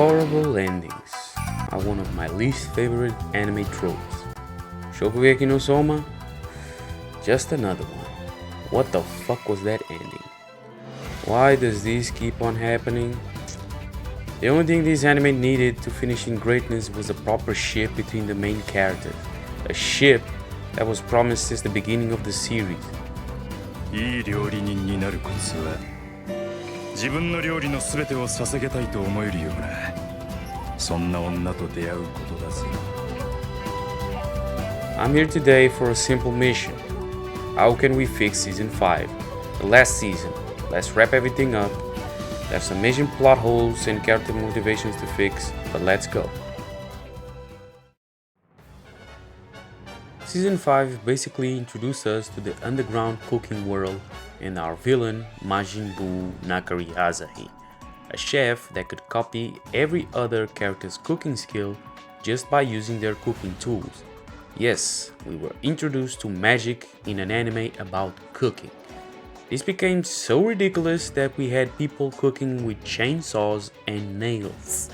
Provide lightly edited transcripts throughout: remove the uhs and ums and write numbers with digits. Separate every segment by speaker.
Speaker 1: Horrible endings are one of my least favorite anime tropes. Shokugeki no Soma? Just another one. What the fuck was that ending? Why does this keep on happening? The only thing this anime needed to finishing greatness was a proper ship between the main characters. A ship that was promised since the beginning of the series.
Speaker 2: いい料理人になるコツは自分の料理の全てを捧げたいと思えるようなそんな女と出会うことだぜ
Speaker 1: I'm here today for a simple mission. How can we fix season 5? The last season. Let's wrap everything up. There's some major plot holes and character motivations to fix, but let's go. Season 5 basically introduced us to the underground cooking world and our villain Majin Buu Nakiri Asahi, a chef that could copy every other character's cooking skill just by using their cooking tools. Yes, we were introduced to magic in an anime about cooking. This became so ridiculous that we had people cooking with chainsaws and nails.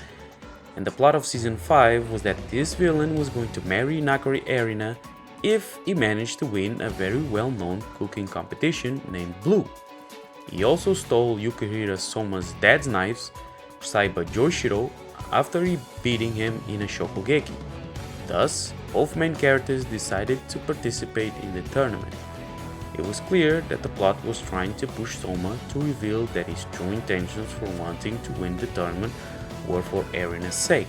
Speaker 1: And the plot of season 5 was that this villain was going to marry Nakiri Erina if he managed to win a very well-known cooking competition named Blue. He also stole Yukihira Soma's dad's knives, Saiba Joshiro, after he beating him in a Shokugeki. Thus, both main characters decided to participate in the tournament. It was clear that the plot was trying to push Soma to reveal that his true intentions for wanting to win the tournament were for Erina's sake.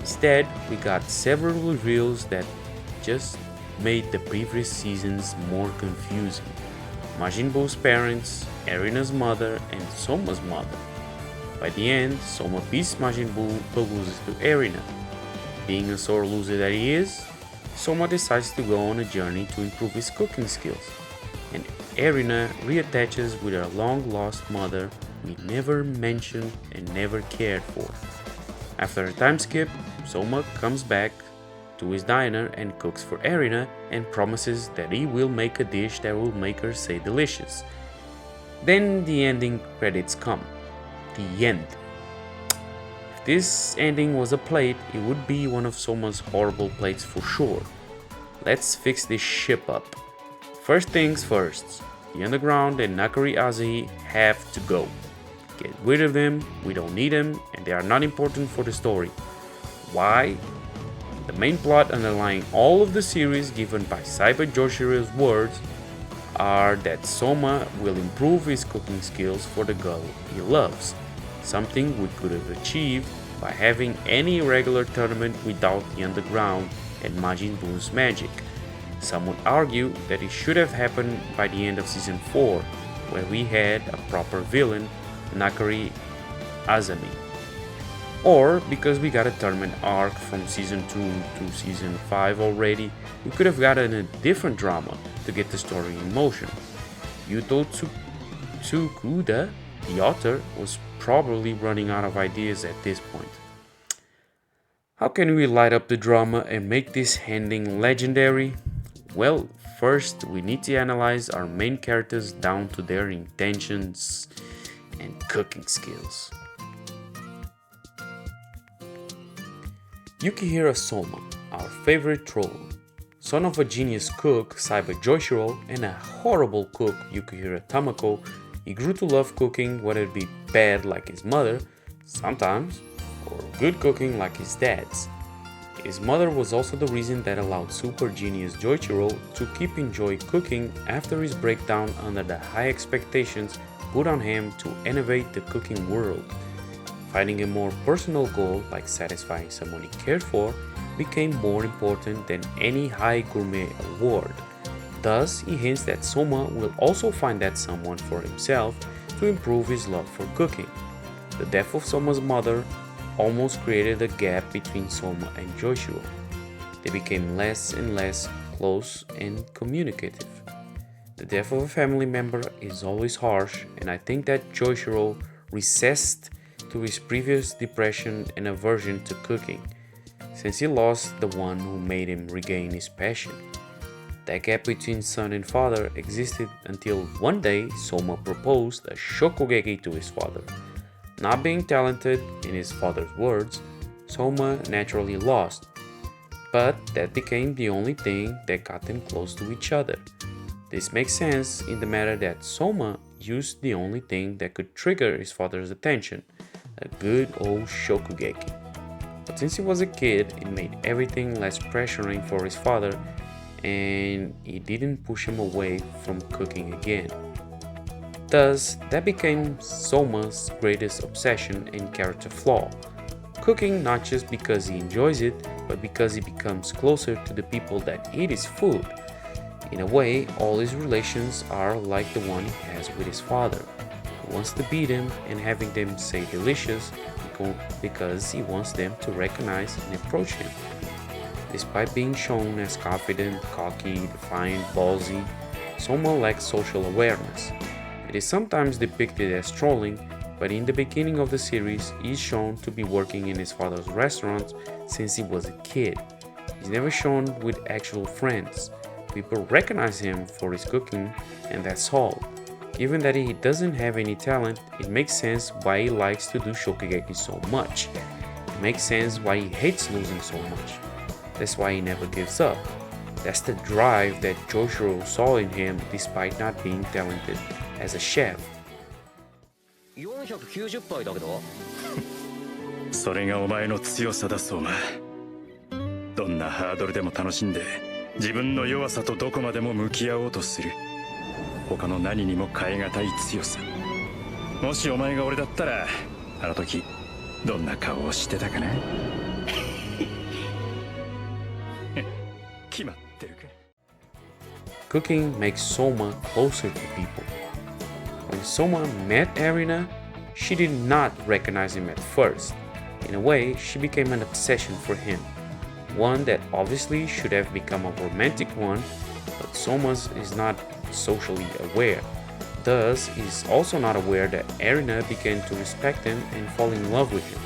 Speaker 1: Instead, we got several reveals that just made the previous seasons more confusing. Majin Buu's parents, Erina's mother, and Soma's mother. By the end, Soma beats Majin Buu but loses to Erina. Being a sore loser that he is, Soma decides to go on a journey to improve his cooking skills. And Erina reattaches with her long-lost mother we never mentioned and never cared for. After a time skip, Soma comes back to his diner and cooks for Erina and promises that he will make a dish that will make her say delicious. Then the ending credits come. The end. If this ending was a plate, it would be one of Soma's horrible plates for sure. Let's fix this ship up. First things first, the underground and Nakiri Asahi have to go. Get rid of them, we don't need them, and they are not important for the story. Why? The main plot underlying all of the series given by Saiba Joshiro's words are that Soma will improve his cooking skills for the girl he loves, something we could have achieved by having any regular tournament without the underground and Majin Buu's magic. Some would argue that it should have happened by the end of season 4, where we had a proper villain, Nakiri Azami. Or because we got a tournament arc from season 2 to season 5 already, we could have gotten a different drama to get the story in motion. Yuto Tsukuda, the author, was probably running out of ideas at this point. How can we light up the drama and make this ending legendary? Well, first we need to analyze our main characters down to their intentions and cooking skills. Yukihira Soma, our favorite troll, son of a genius cook, Saiba Joshiro, and a horrible cook, Yukihira Tamako, he grew to love cooking, whether it be bad like his mother, sometimes, or good cooking like his dad's. His mother was also the reason that allowed super genius Joichiro to keep enjoying cooking after his breakdown under the high expectations put on him to innovate the cooking world. Finding a more personal goal like satisfying someone he cared for became more important than any high gourmet award. Thus, he hints that Soma will also find that someone for himself to improve his love for cooking. The death of Soma's mother almost created a gap between Soma and Joshua. They became less and less close and communicative. The death of a family member is always harsh, and I think that Joshua recessed to his previous depression and aversion to cooking, since he lost the one who made him regain his passion. That gap between son and father existed until one day Soma proposed a Shokugeki to his father. Not being talented, in his father's words, Soma naturally lost, but that became the only thing that got them close to each other. This makes sense in the matter that Soma used the only thing that could trigger his father's attention, a good old Shokugeki. But since he was a kid, it made everything less pressuring for his father, and it didn't push him away from cooking again. Thus, that became Soma's greatest obsession and character flaw. Cooking not just because he enjoys it, but because he becomes closer to the people that eat his food. In a way, all his relations are like the one he has with his father. He wants to beat him and having them say delicious because he wants them to recognize and approach him. Despite being shown as confident, cocky, defiant, ballsy, Soma lacks social awareness. It is sometimes depicted as trolling, but in the beginning of the series, he is shown to be working in his father's restaurant since he was a kid. He's never shown with actual friends. People recognize him for his cooking, and that's all. Given that he doesn't have any talent, it makes sense why he likes to do Shokugeki so much. It makes sense why he hates losing so much. That's why he never gives up. That's the drive that Joshiro saw in him despite not being talented as a chef.
Speaker 3: 490杯だけど
Speaker 2: それがお前の強さだそうま。どんなハードルでも楽しんで自分の弱さとどこまでも向き合おうとする。他の何にも代え難い強さ。もしお前が俺だったらあの時どんな顔をしてたかな。決まってるか。
Speaker 1: Cooking makes Soma closer to people. When Soma met Erina, she did not recognize him at first. In a way, she became an obsession for him. One that obviously should have become a romantic one, but Soma is not socially aware. Thus, he is also not aware that Erina began to respect him and fall in love with him.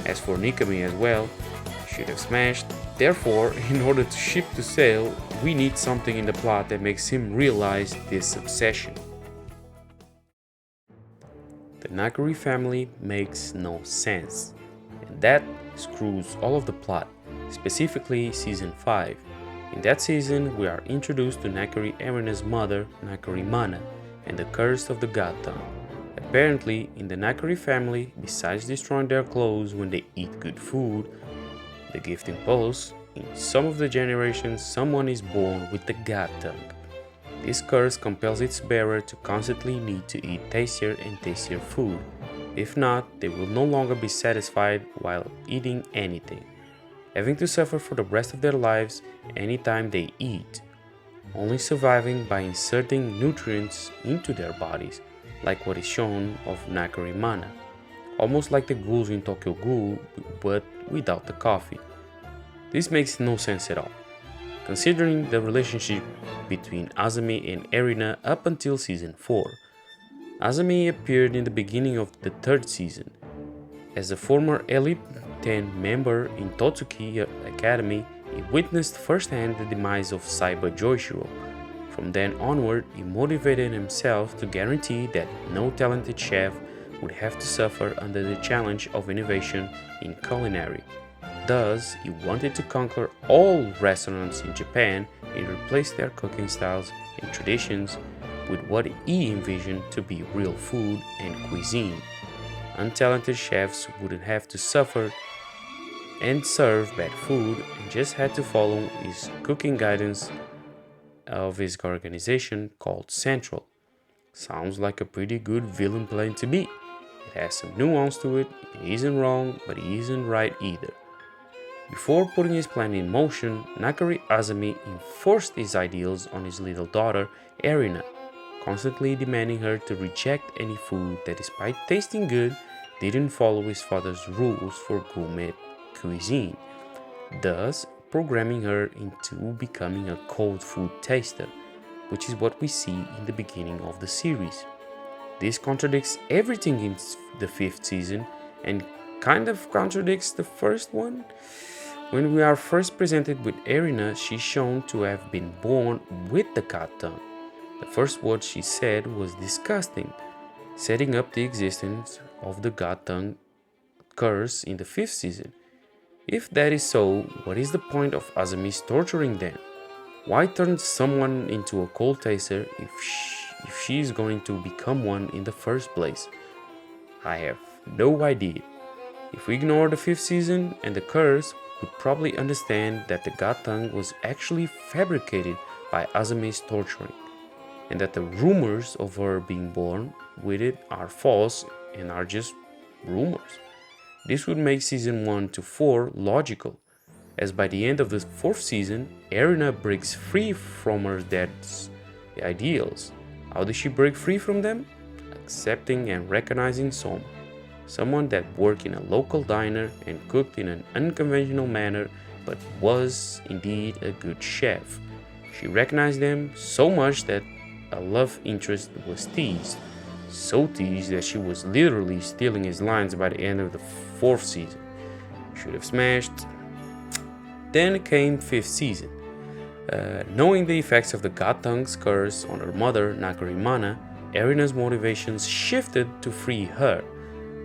Speaker 1: As for Nakiri as well, should have smashed. Therefore, in order to ship to sail, we need something in the plot that makes him realize this obsession. The Nakiri family makes no sense, and that screws all of the plot, specifically season 5. In that season, we are introduced to Nakiri Erina's mother, Erina and Mana, and the curse of the god tongue. Apparently, in the Nakiri family, besides destroying their clothes when they eat good food, the gift impulse, in some of the generations, someone is born with the god tongue. This curse compels its bearer to constantly need to eat tastier and tastier food. If not, they will no longer be satisfied while eating anything, having to suffer for the rest of their lives anytime they eat, only surviving by inserting nutrients into their bodies, like what is shown of Nakiri and Mana, almost like the ghouls in Tokyo Ghoul, but without the coffee. This makes no sense at all, considering the relationship between Azami and Erina up until season 4. Azami appeared in the beginning of the 3rd season. As a former Elite 10 member in Totsuki Academy, he witnessed firsthand the demise of Saiba Joishiro. From then onward, he motivated himself to guarantee that no talented chef would have to suffer under the challenge of innovation in culinary. Thus, he wanted to conquer all restaurants in Japan and replace their cooking styles and traditions with what he envisioned to be real food and cuisine. Untalented chefs wouldn't have to suffer and serve bad food and just had to follow his cooking guidance of his organization called Central. Sounds like a pretty good villain plan to me. It has some nuance to it. He isn't wrong, but he isn't right either. Before putting his plan in motion, Nakiri Azami enforced his ideals on his little daughter, Erina, constantly demanding her to reject any food that, despite tasting good, didn't follow his father's rules for gourmet cuisine, thus programming her into becoming a cold food taster, which is what we see in the beginning of the series. This contradicts everything in the 5th season and kind of contradicts the first one. When we are first presented with Erina, she's shown to have been born with the god tongue. The first word she said was disgusting, setting up the existence of the God Tongue curse in the 5th season. If that is so, what is the point of Azami's torturing them? Why turn someone into a cold taster if she is going to become one in the first place? I have no idea. If we ignore the 5th season and the curse, we'd probably understand that the God Tongue was actually fabricated by Azami's torturing, and that the rumors of her being born with it are false and are just rumors. This would make season 1 to 4 logical, as by the end of the 4th season, Erina breaks free from her dad's ideals. How does she break free from them? Accepting and recognizing Soma, someone that worked in a local diner and cooked in an unconventional manner but was indeed a good chef. She recognized them so much that a love interest was teased, so teased that she was literally stealing his lines by the end of the 4th season. Should have smashed. Then came 5th season. Knowing the effects of the God Tongue's curse on her mother, Nakiri Mana, Erina's motivations shifted to free her,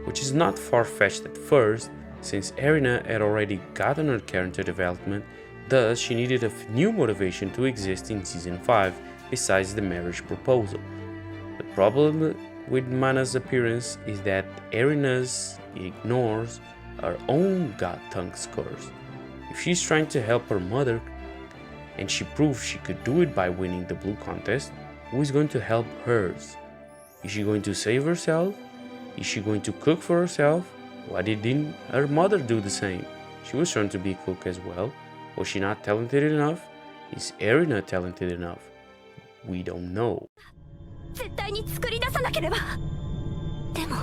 Speaker 1: which is not far-fetched at first, since Erina had already gotten her character development. Thus, she needed a new motivation to exist in season 5 besides the marriage proposal. The problem with Mana's appearance is that Erina ignores her own God Tongue's curse. If she's trying to help her mother, and she proved she could do it by winning the blue contest, who is going to help hers? Is she going to save herself? Is she going to cook for herself? Why didn't her mother do the same? She was trying to be a cook as well. Was she not talented enough? Is Erina talented enough? We don't know.
Speaker 3: 絶対に作り出さなければ。でも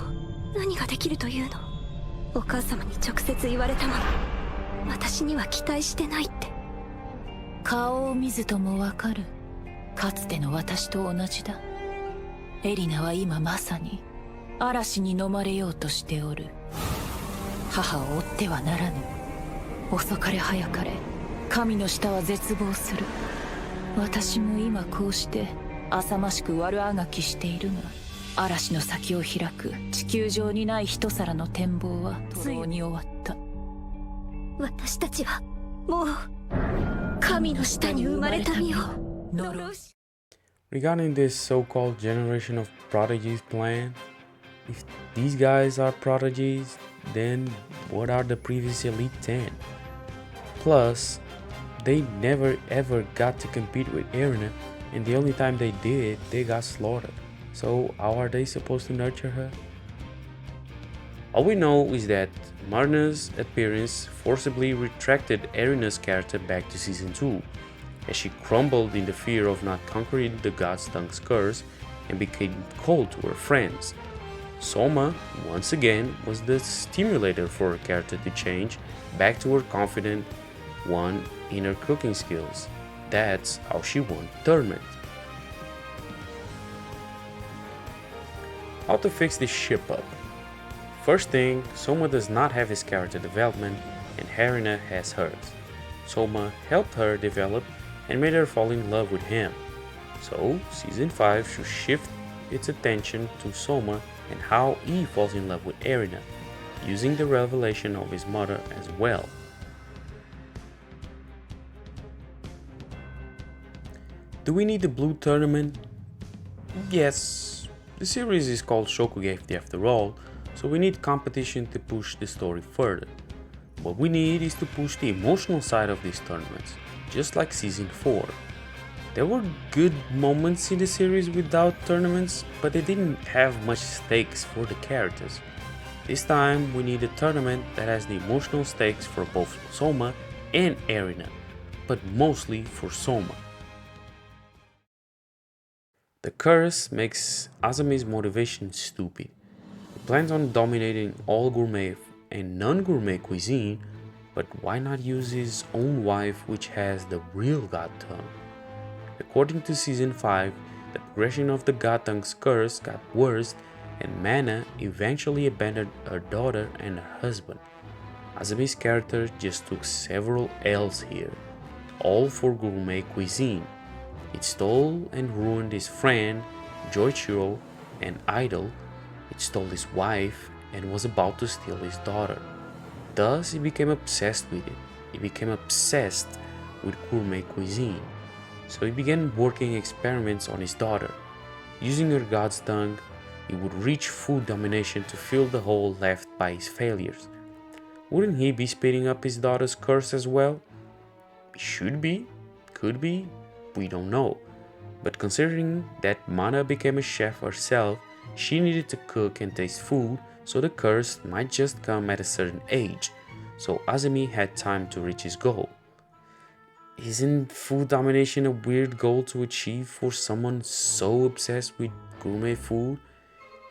Speaker 3: 何ができるというの？お母様に直接言われたもの。私には期待してないって。
Speaker 4: 顔を見ずともわかる。かつての私と同じだ。エリナは今まさに嵐に飲まれようとしておる。母を追ってはならぬ。遅かれ早かれ神の舌は絶望する。私も今こうして浅ましく悪あがきしているが、嵐の先を開く地球上にない一皿の展望はついに終わった。
Speaker 3: 私たちはもう神の舌に生まれた身を呪うし。
Speaker 1: Regarding this so-called generation of prodigies plan, if these guys are prodigies, then what are the previous Elite 10? Plus, they never ever got to compete with Erina, and the only time they did, they got slaughtered. So how are they supposed to nurture her? All we know is that Mana's appearance forcibly retracted Erina's character back to season 2, as she crumbled in the fear of not conquering the God's Tongue's curse and became cold to her friends. Soma, once again, was the stimulator for her character to change back to her confident one in her cooking skills. That's how she won the tournament. How to fix this ship up? First thing, Soma does not have his character development and Erina has hers. Soma helped her develop and made her fall in love with him. So, season 5 should shift its attention to Soma and how he falls in love with Erina, using the revelation of his mother as well. Do we need the blue tournament? Yes, the series is called Shokugeki after all, so we need competition to push the story further. What we need is to push the emotional side of these tournaments, just like season 4. There were good moments in the series without tournaments, but they didn't have much stakes for the characters. This time we need a tournament that has the emotional stakes for both Soma and Erina, but mostly for Soma. The curse makes Azami's motivation stupid. He plans on dominating all gourmet and non-gourmet cuisine, but why not use his own wife, which has the real God Tongue? According to season 5, the progression of the God Tongue's curse got worse and Mana eventually abandoned her daughter and her husband. Azami's character just took several L's here, all for gourmet cuisine. It stole and ruined his friend, Joichiro, and idol. It stole his wife and was about to steal his daughter. Thus, he became obsessed with it. He became obsessed with gourmet cuisine. So he began working experiments on his daughter. Using her god's tongue, he would reach food domination to fill the hole left by his failures. Wouldn't he be speeding up his daughter's curse as well? Should be, could be, we don't know. But considering that Mana became a chef herself, she needed to cook and taste food, so the curse might just come at a certain age, so Azami had time to reach his goal. Isn't food domination a weird goal to achieve for someone so obsessed with gourmet food?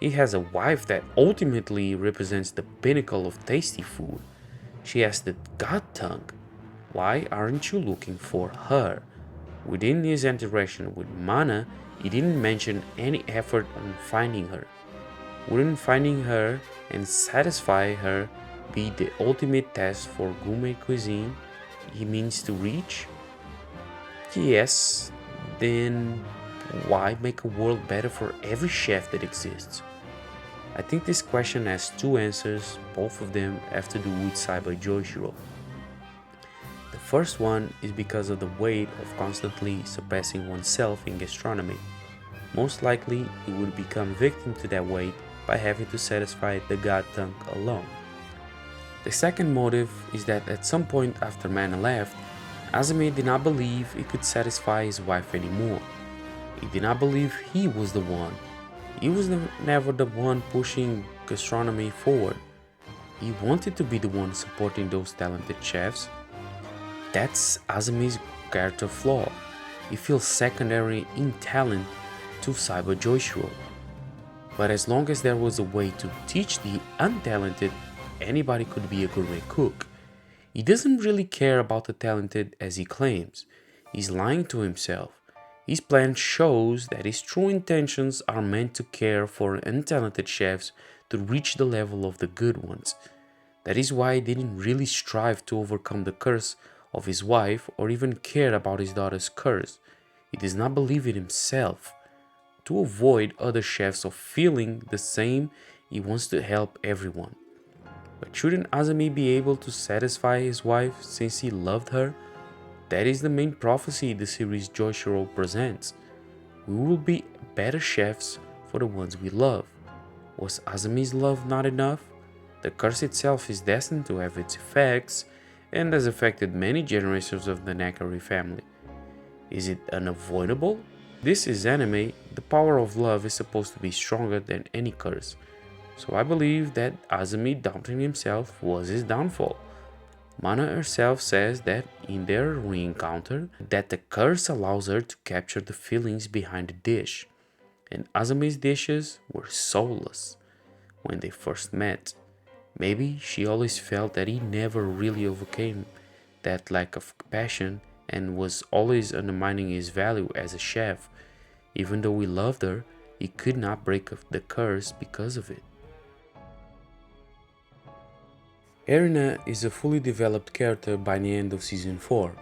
Speaker 1: He has a wife that ultimately represents the pinnacle of tasty food. She has the god tongue. Why aren't you looking for her? Within his interaction with Mana, he didn't mention any effort on finding her. Wouldn't finding her and satisfy her be the ultimate test for gourmet cuisine he means to reach? Yes, then why make a world better for every chef that exists? I think this question has two answers, both of them have to do with Saiba Joshiro. The first one is because of the weight of constantly surpassing oneself in gastronomy. Most likely, he would become victim to that weight by having to satisfy the god tongue alone. The second motive is that at some point after Mana left, Azami did not believe he could satisfy his wife anymore. He did not believe he was the one. He was never the one pushing gastronomy forward. He wanted to be the one supporting those talented chefs. That's Azami's character flaw. He feels secondary in talent to Saiba Joshiro. But as long as there was a way to teach the untalented, anybody could be a gourmet cook. He doesn't really care about the talented as he claims. He's lying to himself. His plan shows that his true intentions are meant to care for untalented chefs to reach the level of the good ones. That is why he didn't really strive to overcome the curse of his wife or even care about his daughter's curse. He does not believe in himself. To avoid other chefs of feeling the same, he wants to help everyone. But shouldn't Azami be able to satisfy his wife since he loved her? That is the main prophecy the series Joshiro presents. We will be better chefs for the ones we love. Was Azami's love not enough? The curse itself is destined to have its effects and has affected many generations of the Nakiri family. Is it unavoidable? This is anime. The power of love is supposed to be stronger than any curse. So I believe that Azami doubting himself was his downfall. Mana herself says that in their re-encounter, that the curse allows her to capture the feelings behind the dish. And Azami's dishes were soulless when they first met. Maybe she always felt that he never really overcame that lack of passion and was always undermining his value as a chef. Even though he loved her, he could not break the curse because of it. Erina is a fully developed character by the end of season 4.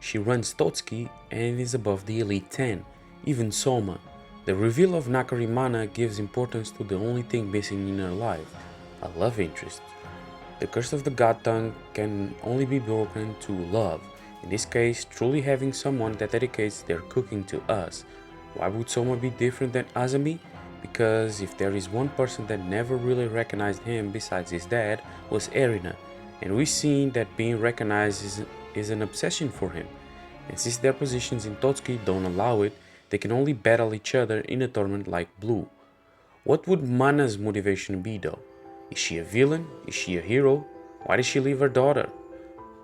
Speaker 1: She runs Totsuki and is above the Elite 10, even Soma. The reveal of Nakiri Mana gives importance to the only thing missing in her life, a love interest. The curse of the god tongue can only be broken to love, in this case truly having someone that dedicates their cooking to us. Why would Soma be different than Azami? Because if there is one person that never really recognized him besides his dad, was Erina, and we've seen that being recognized is an obsession for him. And since their positions in Totsuki don't allow it, they can only battle each other in a tournament like Blue. What would Mana's motivation be though? Is she a villain? Is she a hero? Why did she leave her daughter?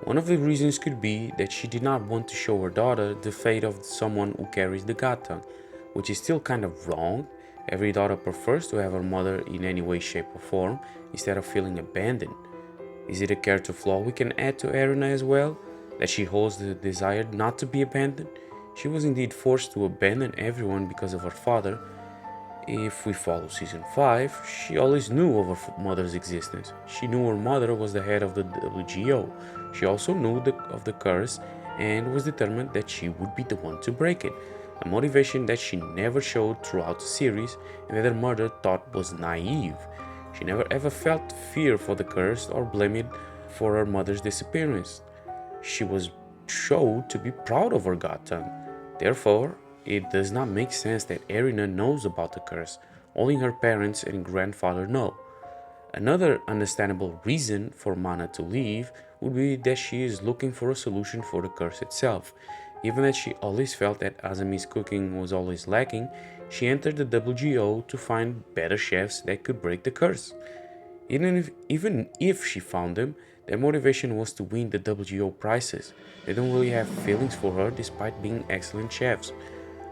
Speaker 1: One of the reasons could be that she did not want to show her daughter the fate of someone who carries the god tongue, which is still kind of wrong. Every daughter prefers to have her mother in any way, shape or form instead of feeling abandoned. Is it a character flaw we can add to Erina as well? That she holds the desire not to be abandoned? She was indeed forced to abandon everyone because of her father. If we follow season 5, she always knew of her mother's existence. She knew her mother was the head of the WGO. She also knew of the curse and was determined that she would be the one to break it. A motivation that she never showed throughout the series and that her mother thought was naive. She never ever felt fear for the curse or blame it for her mother's disappearance. She was shown to be proud of her god tongue. Therefore, it does not make sense that Erina knows about the curse. Only her parents and grandfather know. Another understandable reason for Mana to leave would be that she is looking for a solution for the curse itself. Given that she always felt that Azami's cooking was always lacking, she entered the WGO to find better chefs that could break the curse. Even if she found them, their motivation was to win the WGO prizes. They don't really have feelings for her despite being excellent chefs.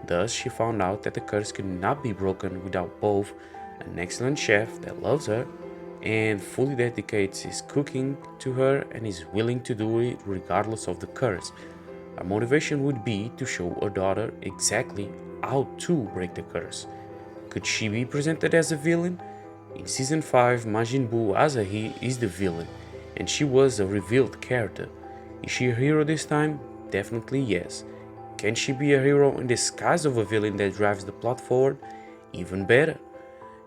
Speaker 1: Thus, she found out that the curse could not be broken without both an excellent chef that loves her and fully dedicates his cooking to her and is willing to do it regardless of the curse. Her motivation would be to show her daughter exactly how to break the curse. Could she be presented as a villain? In Season 5, Majin Buu Asahi is the villain, and she was a revealed character. Is she a hero this time? Definitely yes. Can she be a hero in disguise of a villain that drives the plot forward? Even better.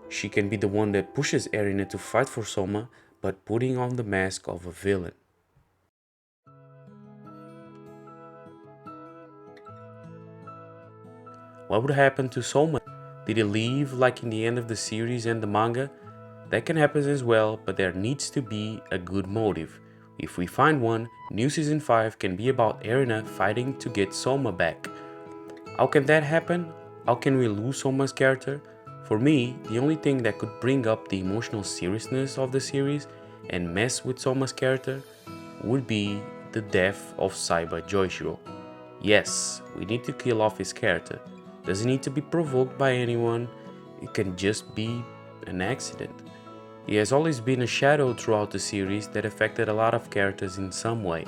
Speaker 1: She can be the one that pushes Erina to fight for Soma, but putting on the mask of a villain. What would happen to Soma? Did he leave like in the end of the series and the manga? That can happen as well, but there needs to be a good motive. If we find one, new Season 5 can be about Erina fighting to get Soma back. How can that happen? How can we lose Soma's character? For me, the only thing that could bring up the emotional seriousness of the series and mess with Soma's character would be the death of Saiba Joishiro. Yes, we need to kill off his character. Doesn't need to be provoked by anyone, it can just be an accident. He has always been a shadow throughout the series that affected a lot of characters in some way.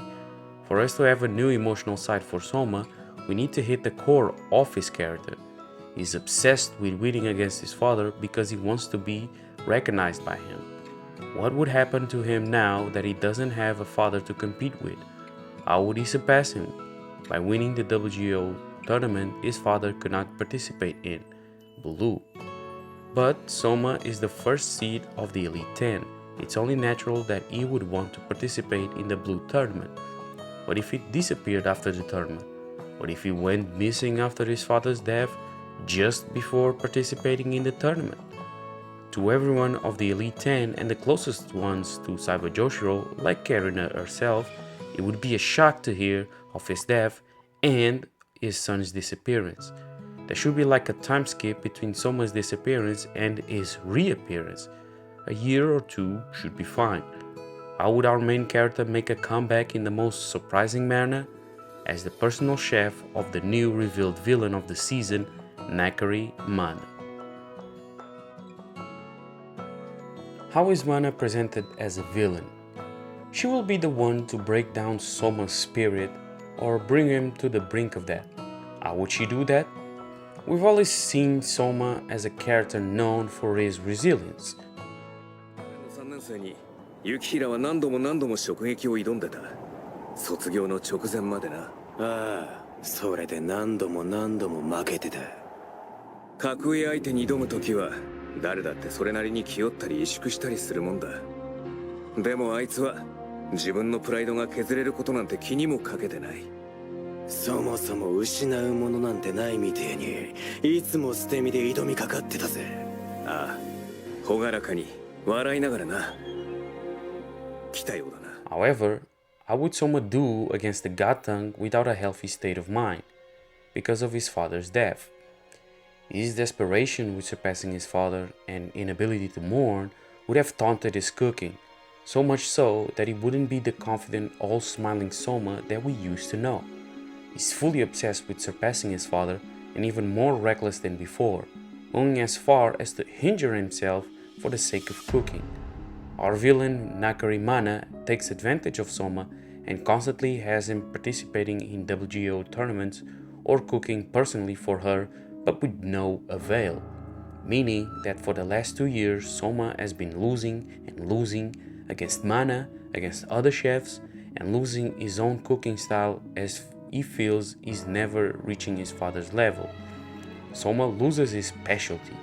Speaker 1: For us to have a new emotional side for Soma, we need to hit the core of his character. He's obsessed with winning against his father because he wants to be recognized by him. What would happen to him now that he doesn't have a father to compete with? How would he surpass him? By winning the WGO tournament his father could not participate in, Blue. But Soma is the first seed of the Elite 10. It's only natural that he would want to participate in the Blue tournament. What if he disappeared after the tournament? What if he went missing after his father's death just before participating in the tournament? To everyone of the Elite 10 and the closest ones to Saiba Joshiro, like Erina herself, it would be a shock to hear of his death and his son's disappearance. There should be like a time skip between Soma's disappearance and his reappearance. A year or two should be fine. How would our main character make a comeback in the most surprising manner? As the personal chef of the new revealed villain of the season, Nakiri Mana. How is Mana presented as a villain? She will be the one to break down Soma's spirit or bring him to the brink of that. How would she do that? We've always seen Soma as a character known for his resilience.
Speaker 5: 3年生に雪平は何度もShokugekiを挑んでた。卒業の直前までな。ああ、それで何度も負けてた。格上相手に挑むときは誰だってそれなりに気負ったり萎縮したりするもんだ。でもあいつは自分のプライドが削れることなんて気にもかけてない。そもそも失うものなんてないみてえにいつも捨て身で挑みかかってたぜ。ああ、朗らかに笑いながらな。来たようだな。
Speaker 1: However, how would Soma do against the God Tongue without a healthy state of mind? Because of his father's death. His desperation with surpassing his father and inability to mourn would have taunted his cooking, so much so that he wouldn't be the confident, all-smiling Soma that we used to know. He's fully obsessed with surpassing his father and even more reckless than before, going as far as to injure himself for the sake of cooking. Our villain, Nakiri Mana, takes advantage of Soma and constantly has him participating in WGO tournaments or cooking personally for her, but with no avail. Meaning that for the last 2 years, Soma has been losing against Mana, against other chefs, and losing his own cooking style as he feels he's never reaching his father's level. Soma loses his specialty.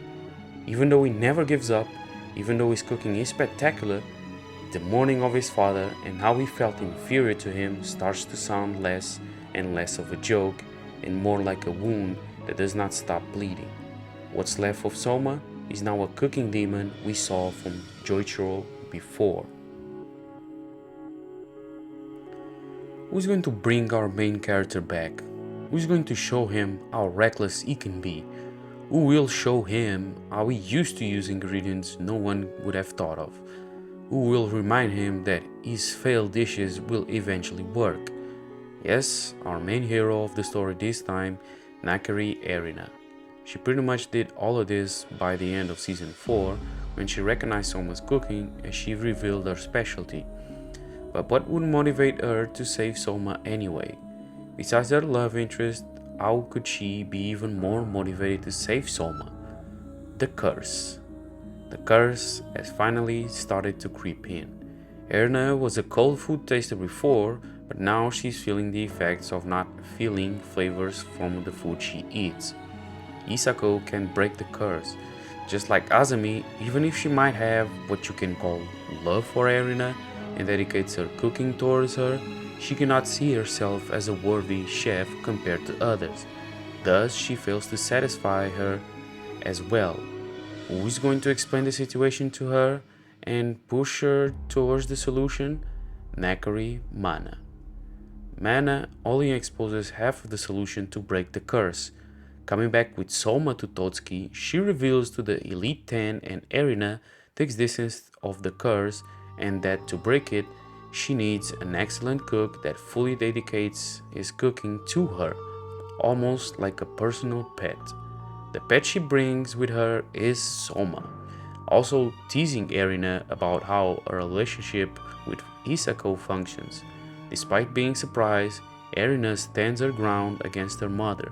Speaker 1: Even though he never gives up, Even though his cooking is spectacular, the mourning of his father and how he felt inferior to him starts to sound less and less of a joke and more like a wound that does not stop bleeding. What's left of Soma is now a cooking demon we saw from Joichiro before. Who's going to bring our main character back? Who's going to show him how reckless he can be? Who will show him how he used to use ingredients no one would have thought of? Who will remind him that his failed dishes will eventually work? Yes, our main hero of the story this time, Nakiri Erina. She pretty much did all of this by the end of season 4 when she recognized Soma's cooking and she revealed her specialty. But what would motivate her to save Soma anyway? Besides her love interest, how could she be even more motivated to save Soma? The curse. The curse has finally started to creep in. Erina was a cold food taster before, but now she's feeling the effects of not feeling flavors from the food she eats. Isako can break the curse. Just like Azami, even if she might have what you can call love for Erina and dedicates her cooking towards her, she cannot see herself as a worthy chef compared to others. Thus, she fails to satisfy her as well. Who is going to explain the situation to her and push her towards the solution? Nakiri Mana. Mana only exposes half of the solution to break the curse. Coming back with Soma to Totsuki, she reveals to the Elite 10 and Erina the existence of the curse and that to break it, she needs an excellent cook that fully dedicates his cooking to her, almost like a personal pet. The pet she brings with her is Soma, also teasing Erina about how her relationship with Isako functions. Despite being surprised, Erina stands her ground against her mother.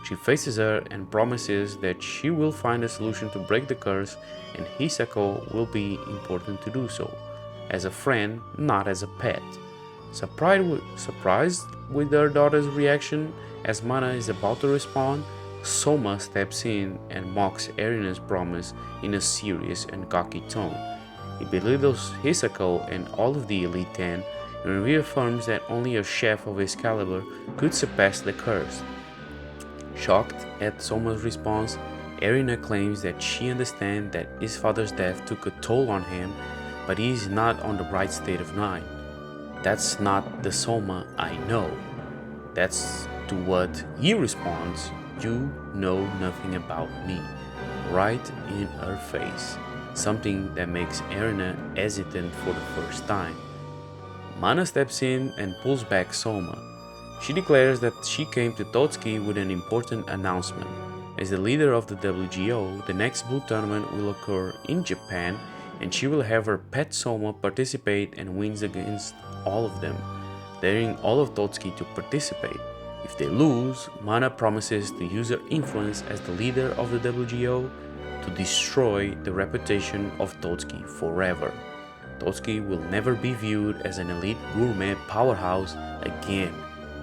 Speaker 1: She faces her and promises that she will find a solution to break the curse and Hisako will be important to do so, as a friend, not as a pet. Surprised with her daughter's reaction as Mana is about to respond, Soma steps in and mocks Erina's promise in a serious and cocky tone. He belittles Hisako and all of the Elite 10 and reaffirms that only a chef of his caliber could surpass the curse. Shocked at Soma's response, Erina claims that she understands that his father's death took a toll on him, but he is not on the right state of mind. That's not the Soma I know. That's to what he responds, "You know nothing about me," right in her face, something that makes Erina hesitant for the first time. Mana steps in and pulls back Soma. She declares that she came to Totsuki with an important announcement. As the leader of the WGO, the next Blue tournament will occur in Japan and she will have her pet Soma participate and wins against all of them, daring all of Totsuki to participate. If they lose, Mana promises to use her influence as the leader of the WGO to destroy the reputation of Totsuki forever. Totsuki will never be viewed as an elite gourmet powerhouse again.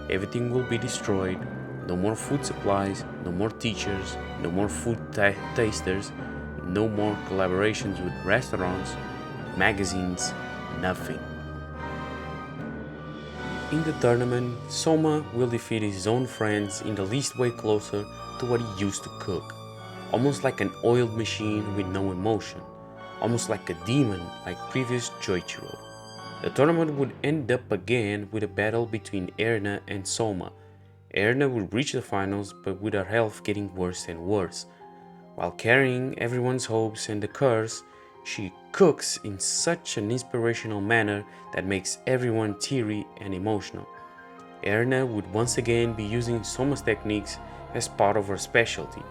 Speaker 1: Everything will be destroyed. No more food supplies, no more teachers, no more food tasters, no more collaborations with restaurants, magazines, nothing. In the tournament, Soma will defeat his own friends in the least way closer to what he used to cook. Almost like an oiled machine with no emotion. Almost like a demon like previous Joichiro. The tournament would end up again with a battle between Erina and Soma. Erina would reach the finals, but with her health getting worse and worse. While carrying everyone's hopes and the curse, she cooks in such an inspirational manner that makes everyone teary and emotional. Erina would once again be using Soma's techniques as part of her specialty.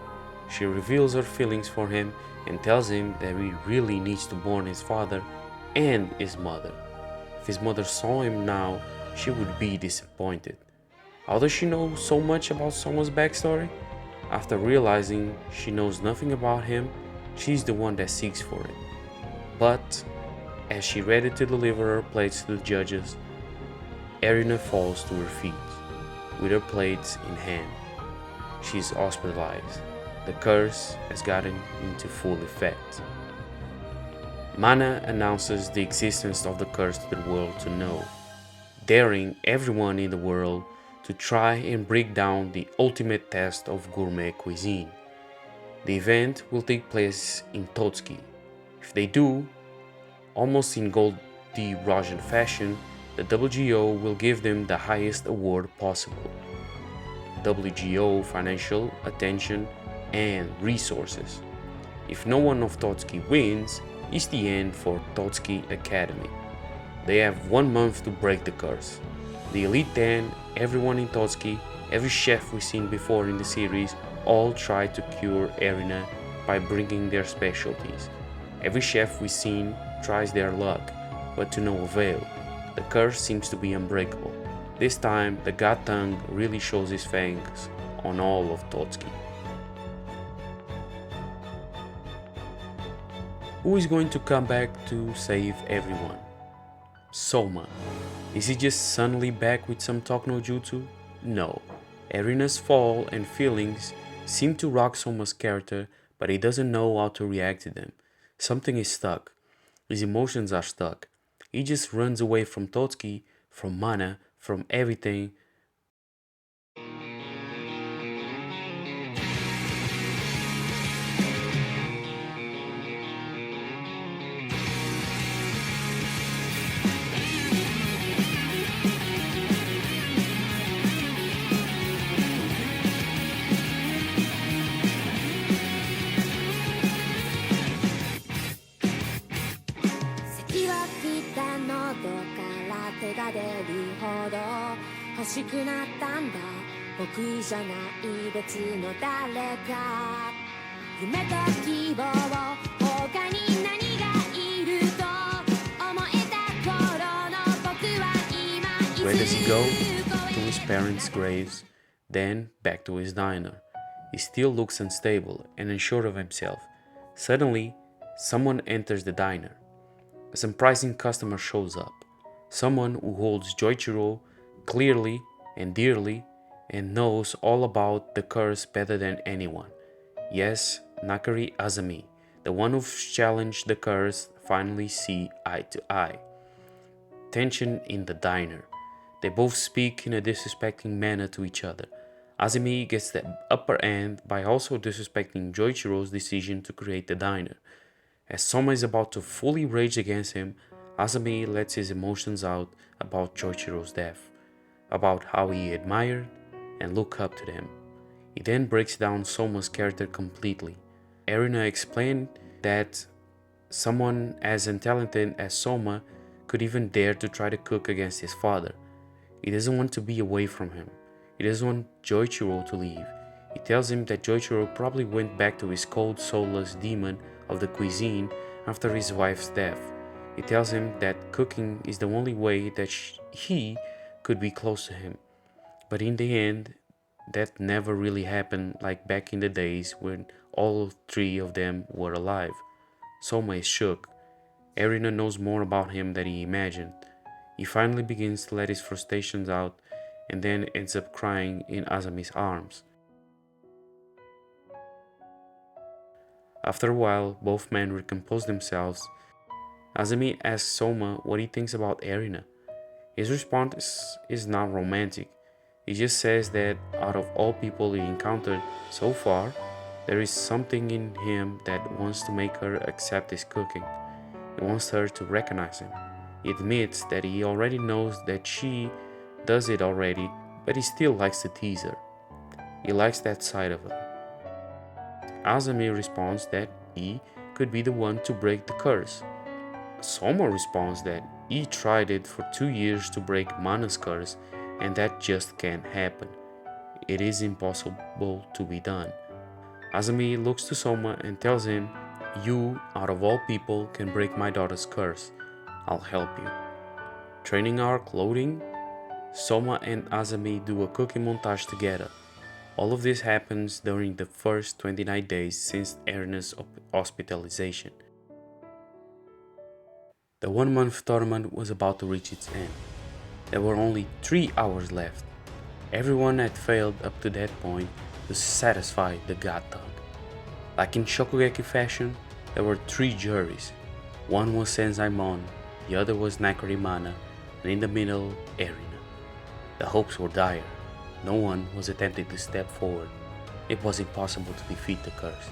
Speaker 1: She reveals her feelings for him and tells him that he really needs to mourn his father and his mother. If his mother saw him now, she would be disappointed. How does she know so much about Soma's backstory? After realizing she knows nothing about him, she's the one that seeks for it. But, as she's ready to deliver her plates to the judges, Erina falls to her feet, with her plates in hand. She's hospitalized. The curse has gotten into full effect. Mana announces the existence of the curse to the world to know, daring everyone in the world to try and break down the ultimate test of gourmet cuisine. The event will take place in Totsuki. If they do, almost in Goldie Rojan fashion, the WGO will give them the highest award possible. WGO financial, attention, and resources. If no one of Totsuki wins, it's the end for Totsuki Academy. They have 1 month to break the curse. The Elite 10, everyone in Totsuki, every chef we've seen before in the series, all try to cure Erina by bringing their specialties. Every chef we've seen tries their luck, but to no avail. The curse seems to be unbreakable. This time, the God Tongue really shows his fangs on all of Totsuki. Who is going to come back to save everyone? Soma. Is he just suddenly back with some talk no jutsu? No. Erina's fall and feelings seem to rock Soma's character, but he doesn't know how to react to them. Something is stuck. His emotions are stuck. He just runs away from Totsuki, from Mana, from everything. Where does he go? To his parents' graves, then back to his diner. He still looks unstable and unsure of himself. Suddenly, someone enters the diner. A surprising customer shows up. Someone who holds Joichiro clearly and dearly and knows all about the curse better than anyone. Yes, Nakiri Azami, the one who challenged the curse, finally see eye to eye. Tension in the diner. They both speak in a disrespecting manner to each other. Azami gets the upper hand by also disrespecting Joichiro's decision to create the diner. As Soma is about to fully rage against him, Azami lets his emotions out about Joichiro's death, about how he admired and looked up to them. He then breaks down Soma's character completely. Erina explained that someone as untalented as Soma could even dare to try to cook against his father. He doesn't want to be away from him. He doesn't want Joichiro to leave. He tells him that Joichiro probably went back to his cold, soulless demon of the cuisine after his wife's death. He tells him that cooking is the only way that he could be close to him. But in the end, that never really happened like back in the days when all three of them were alive. Soma is shook. Erina knows more about him than he imagined. He finally begins to let his frustrations out and then ends up crying in Azami's arms. After a while, both men recompose themselves. Azami asks Soma what he thinks about Erina. His response is not romantic. He just says that out of all people he encountered so far, there is something in him that wants to make her accept his cooking. He wants her to recognize him. He admits that he already knows that she does it already, but he still likes to tease her. He likes that side of her. Azami responds that he could be the one to break the curse. Soma responds that he tried it for 2 years to break Mana's curse, and that just can't happen. It is impossible to be done. Azami looks to Soma and tells him, "You, out of all people, can break my daughter's curse. I'll help you." Training our clothing, Soma and Azami do a cooking montage together. All of this happens during the first 29 days since Erina's hospitalization. The 1-month tournament was about to reach its end. There were only 3 hours left. Everyone had failed up to that point to satisfy the God Tongue. Like in Shokugeki fashion, there were 3 juries. One was Sensei Mon, the other was Nakiri Mana, and in the middle, Erina. The hopes were dire. No one was attempting to step forward. It was impossible to defeat the curse.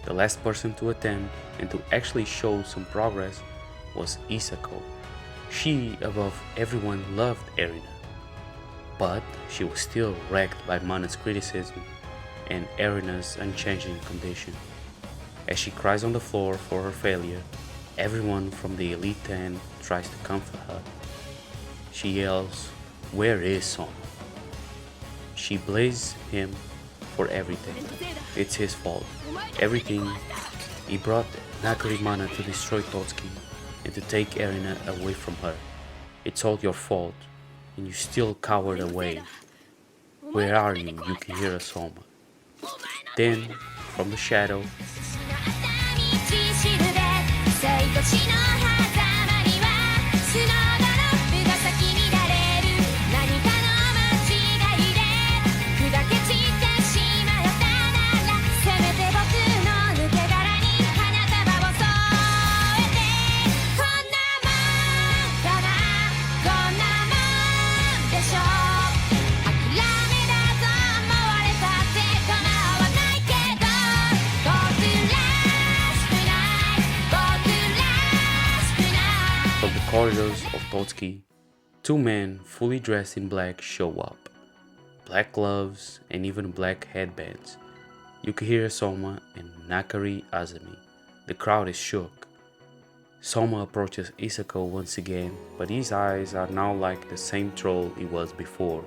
Speaker 1: The last person to attempt and to actually show some progress was Isako. She, above everyone, loved Erina. But she was still wrecked by Mana's criticism and Erina's unchanging condition. As she cries on the floor for her failure, everyone from the Elite 10 tries to comfort her. She yells, "Where is Soma?" She blames him for everything. It's his fault. Everything. He brought Nakiri Mana to destroy Totsuki and to take Erina away from her. It's all your fault, and you still cowered away. Where are you, Yukihira Soma? Then, from the shadow, from the corridors of Totsuki, two men fully dressed in black show up. Black gloves and even black headbands. Yukihira Soma and Nakiri Azami. The crowd is shook. Soma approaches Isako once again, but his eyes are now like the same troll he was before.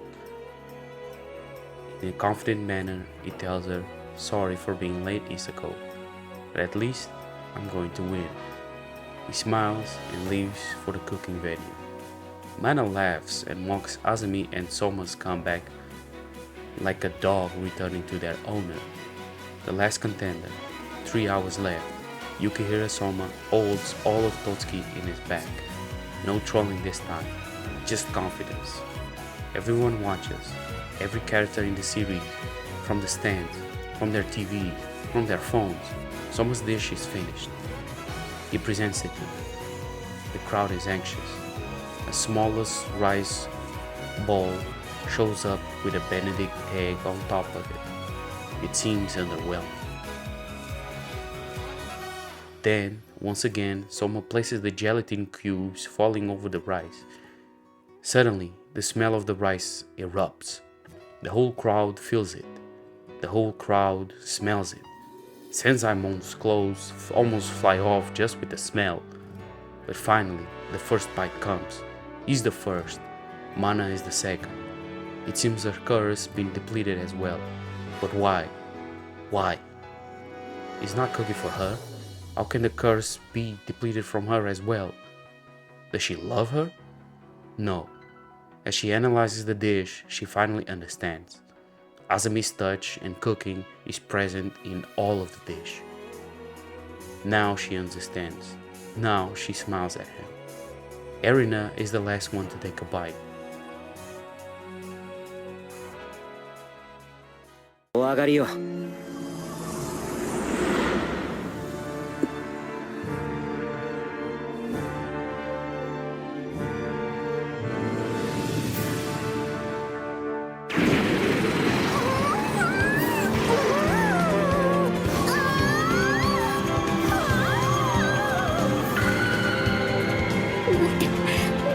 Speaker 1: In a confident manner, he tells her, "Sorry for being late, Isako, but at least I'm going to win." He smiles and leaves for the cooking venue. Mana laughs and mocks Azami and Soma's comeback like a dog returning to their owner. The last contender, 3 hours left. Yukihira Soma holds all of Totsuki in his back. No trolling this time, just confidence. Everyone watches, every character in the series, from the stands, from their TVs, from their phones. Soma's dish is finished. He presents it to them. The crowd is anxious. A smallest rice ball shows up with a Benedict egg on top of it. It seems underwhelming. Then, once again, Soma places the gelatin cubes falling over the rice. Suddenly, the smell of the rice erupts. The whole crowd feels it. The whole crowd smells it. Sensei Mon's clothes almost fly off just with the smell. But finally, the first bite comes. He's the first. Mana is the second. It seems her curse been depleted as well. But why? Why? It's not cooking for her. How can the curse be depleted from her as well? Does she love her? No. As she analyzes the dish, she finally understands. Azami's touch and cooking is present in all of the dish. Now she understands. Now she smiles at him. Erina is the last one to take a bite.
Speaker 5: お上がりよ。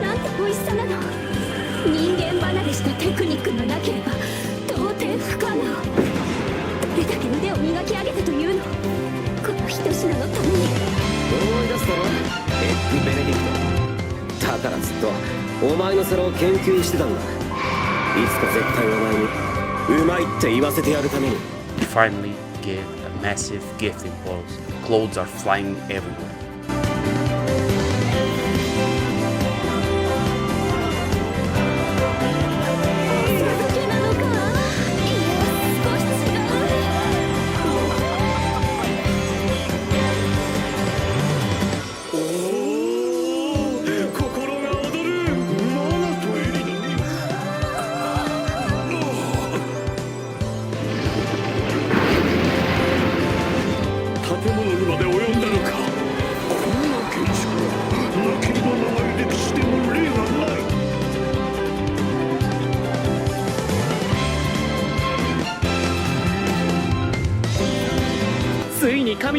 Speaker 3: なんて美味しさなの。人間離れしたテクニックがなければ到底不可能。どれだけ腕を磨き上げたというの。この一品のために。
Speaker 5: 思い出すだろ、エッグベネディクト。だからずっとお前の皿を研究してたんだ。いつか絶対お前にうまいって言わせてやるために。
Speaker 1: We finally get a massive gift impulse. Clothes are flying everywhere.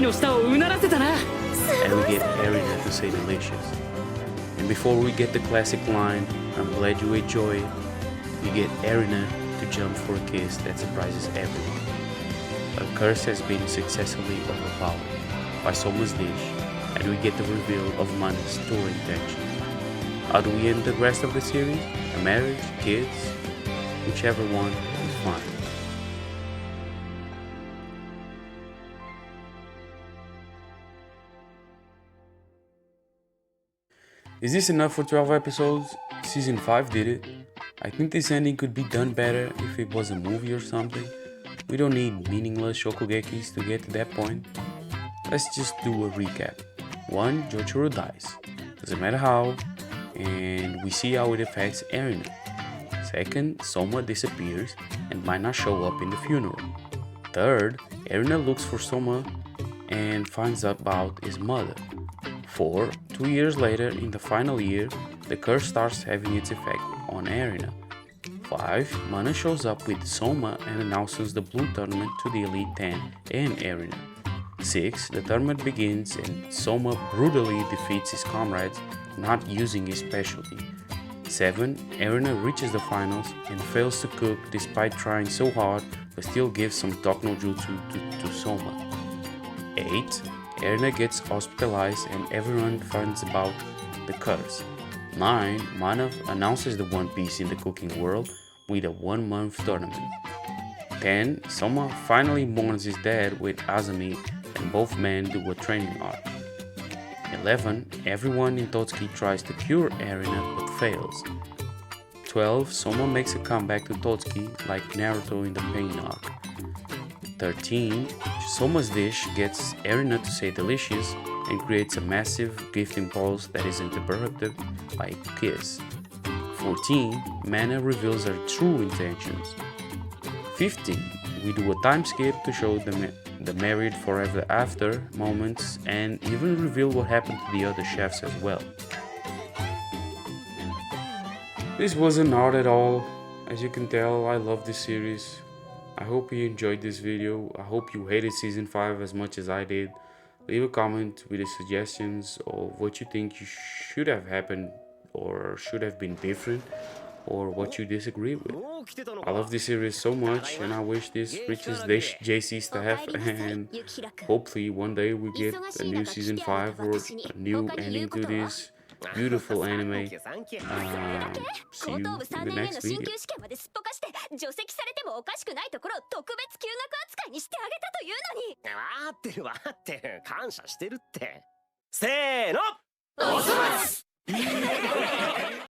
Speaker 6: 神の舌をうならせたな。
Speaker 1: And we get Erina to say delicious. And before we get the classic line, I'm glad you enjoy it, we get Erina to jump for a kiss that surprises everyone. A curse has been successfully overpowered by Soma's dish, and we get the reveal of Mana's true intention. How do we end the rest of the series? A marriage? Kids? Whichever one is fine. Is this enough for 12 episodes? Season 5 did it. I think this ending could be done better if it was a movie or something. We don't need meaningless Shokugekis to get to that point. Let's just do a recap. 1. Jochiro dies. Doesn't matter how, and we see how it affects Erina. 2nd, Soma disappears and might not show up in the funeral. 3rd, Erina looks for Soma and finds out about his mother. 4. 2 years later, in the final year, the curse starts having its effect on Erina. 5. Mana shows up with Soma and announces the Blue Tournament to the Elite 10 and Erina. 6. The tournament begins and Soma brutally defeats his comrades, not using his specialty. 7. Erina reaches the finals and fails to cook despite trying so hard, but still gives some Talk no Jutsu to Soma. 8. Erina gets hospitalized and everyone finds about the curse. 9. Mana announces the One Piece in the cooking world with a 1-month tournament. 10. Soma finally mourns his dad with Azami and both men do a training arc. 11. Everyone in Totsuki tries to cure Erina but fails. 12. Soma makes a comeback to Totsuki like Naruto in the Pain arc. 13. Soma's dish gets Erina to say delicious and creates a massive gift impulse that is interrupted by a kiss. 14. Mana reveals her true intentions. 15. We do a time skip to show the married forever after moments and even reveal what happened to the other chefs as well. This wasn't hard at all. As you can tell, I love this series. I hope you enjoyed this video. I hope you hated season 5 as much as I did. Leave a comment with the suggestions of what you think should have happened or should have been different, or what you disagree with. I love this series so much and I wish this reaches this JC staff, and hopefully one day we get a new season 5 or a new ending to this beautiful anime. See you in the next video.
Speaker 3: 除籍されてもおかしくないところを特別休学扱いにしてあげたというのに。
Speaker 6: わってるわってる、感謝してるって。せーの。